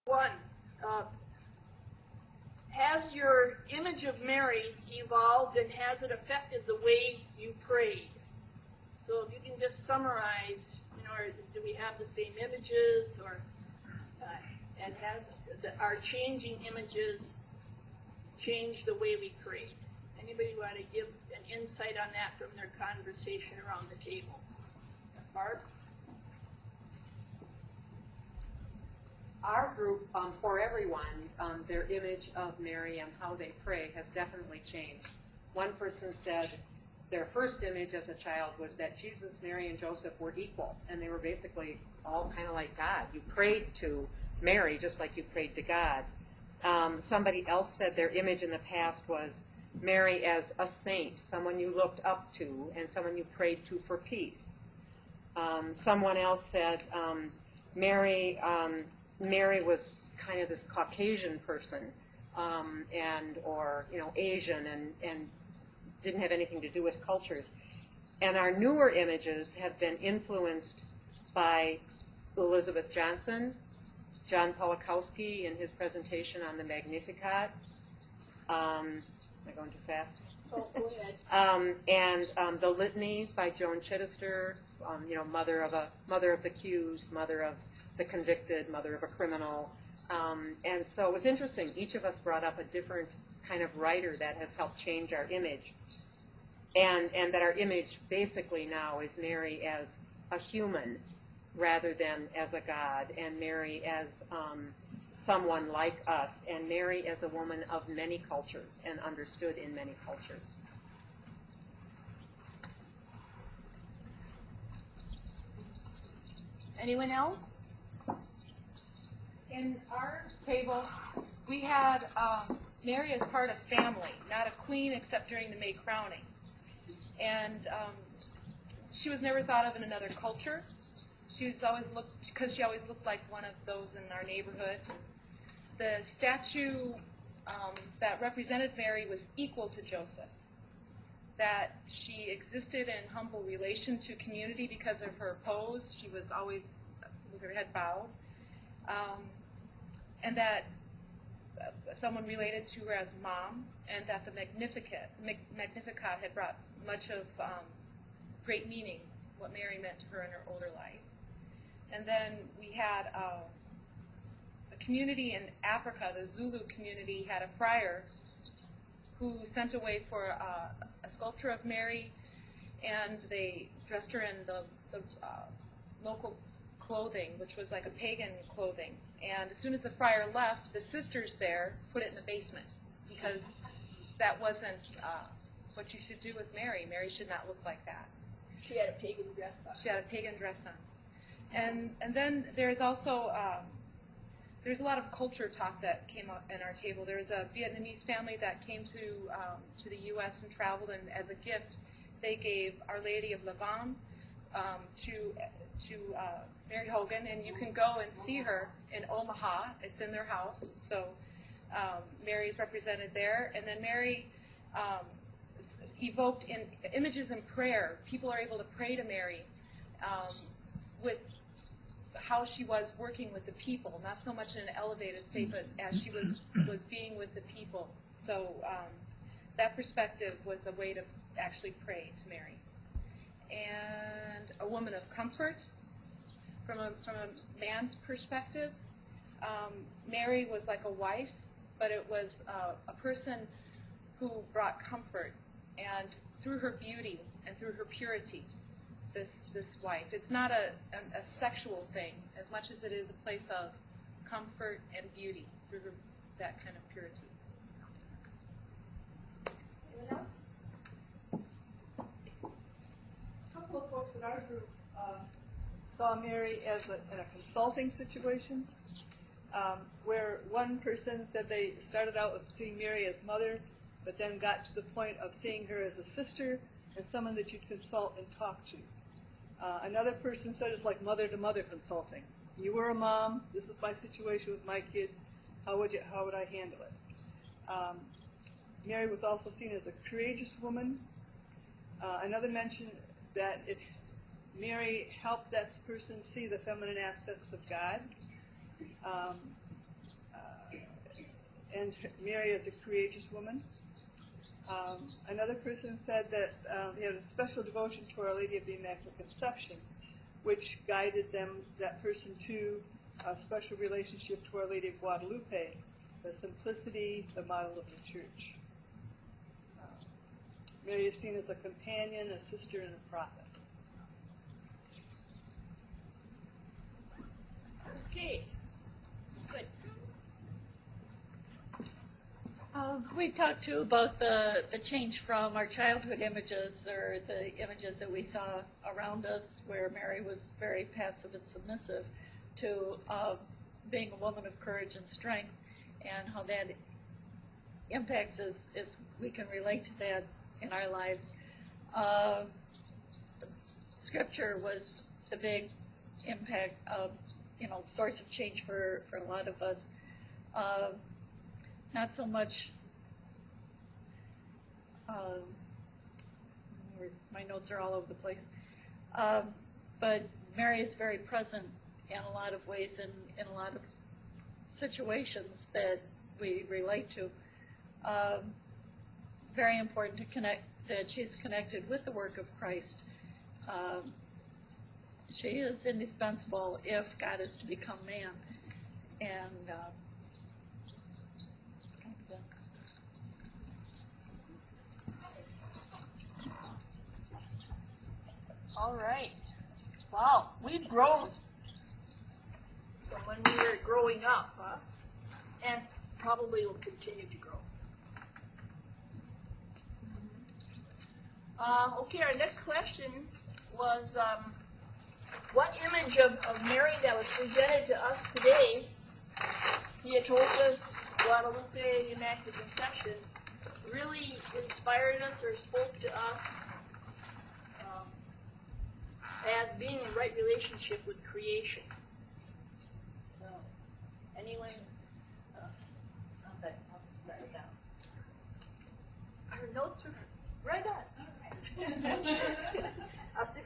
One, has your image of Mary evolved, and has it affected the way you prayed? So if you can just summarize, do we have the same images, or and has our changing images changed the way we prayed? Anybody want to give an insight on that from their conversation around the table? Barb? Our group, for everyone, their image of Mary and how they pray has definitely changed. One person said their first image as a child was that Jesus, Mary, and Joseph were equal, and they were basically all kind of like God. You prayed to Mary just like you prayed to God. Somebody else said their image in the past was Mary as a saint, someone you looked up to, and someone you prayed to for peace. Someone else said Mary was kind of this Caucasian person, or Asian, and didn't have anything to do with cultures. And our newer images have been influenced by Elizabeth Johnson, John Polakowski in his presentation on the Magnificat. Am I going too fast? Oh, go ahead. And the Litany by Joan Chittister, mother of the accused, mother of the convicted, mother of a criminal. And so it was interesting. Each of us brought up a different kind of writer that has helped change our image. And that our image basically now is Mary as a human rather than as a God, and Mary as someone like us, and Mary as a woman of many cultures and understood in many cultures. Anyone else? In our table, we had Mary as part of family, not a queen except during the May crowning. And she was never thought of in another culture. She always looked like one of those in our neighborhood. The statue that represented Mary was equal to Joseph. That she existed in humble relation to community because of her pose. She was always with her head bowed. And that someone related to her as mom, and that the Magnificat had brought much of great meaning, what Mary meant to her in her older life. And then we had a community in Africa, the Zulu community, had a friar who sent away for a sculpture of Mary, and they dressed her in the local clothing, which was like a pagan clothing. And as soon as the friar left, the sisters there put it in the basement, because that wasn't what you should do with Mary. Mary should not look like that. She had a pagan dress on. She had a pagan dress on. And then there's also there's a lot of culture talk that came up in our table. There was a Vietnamese family that came to the U.S. and traveled, and as a gift, they gave Our Lady of Lavon to Mary Hogan, and you can go and see her in Omaha. It's in their house, so Mary is represented there. And then Mary evoked in images in prayer. People are able to pray to Mary with how she was working with the people, not so much in an elevated state, but as she was being with the people. So that perspective was a way to actually pray to Mary. And a woman of comfort, from a man's perspective, Mary was like a wife, but it was a person who brought comfort, and through her beauty and through her purity, this wife. It's not a sexual thing as much as it is a place of comfort and beauty through that kind of purity. Anyone else? A couple of folks in our group saw Mary as in a consulting situation, where one person said they started out with seeing Mary as mother, but then got to the point of seeing her as a sister, as someone that you'd consult and talk to. Another person said it's like mother-to-mother consulting. You were a mom. This is my situation with my kids. How would I handle it? Mary was also seen as a courageous woman. Another mentioned that Mary helped that person see the feminine aspects of God. and Mary as a courageous woman. Another person said that he had a special devotion to Our Lady of the Immaculate Conception, which guided that person to a special relationship to Our Lady of Guadalupe, the simplicity, the model of the Church. Mary is seen as a companion, a sister, and a prophet. Okay. Good. We talked too about the change from our childhood images or the images that we saw around us where Mary was very passive and submissive to being a woman of courage and strength, and how that impacts us as we can relate to that in our lives. Scripture was the big impact of, source of change for a lot of us. Not so much, my notes are all over the place, but Mary is very present in a lot of ways and in a lot of situations that we relate to. Very important to connect, that she's connected with the work of Christ. She is indispensable if God is to become man. And All right. Wow, we've grown from when we were growing up, and probably will continue to grow. Okay, our next question was, what image of Mary that was presented to us today, Theotokos, Guadalupe, Immaculate Conception, really inspired us or spoke to us as being in right relationship with creation? So, anyone? I'll start it down. Our notes are right on. I'll see if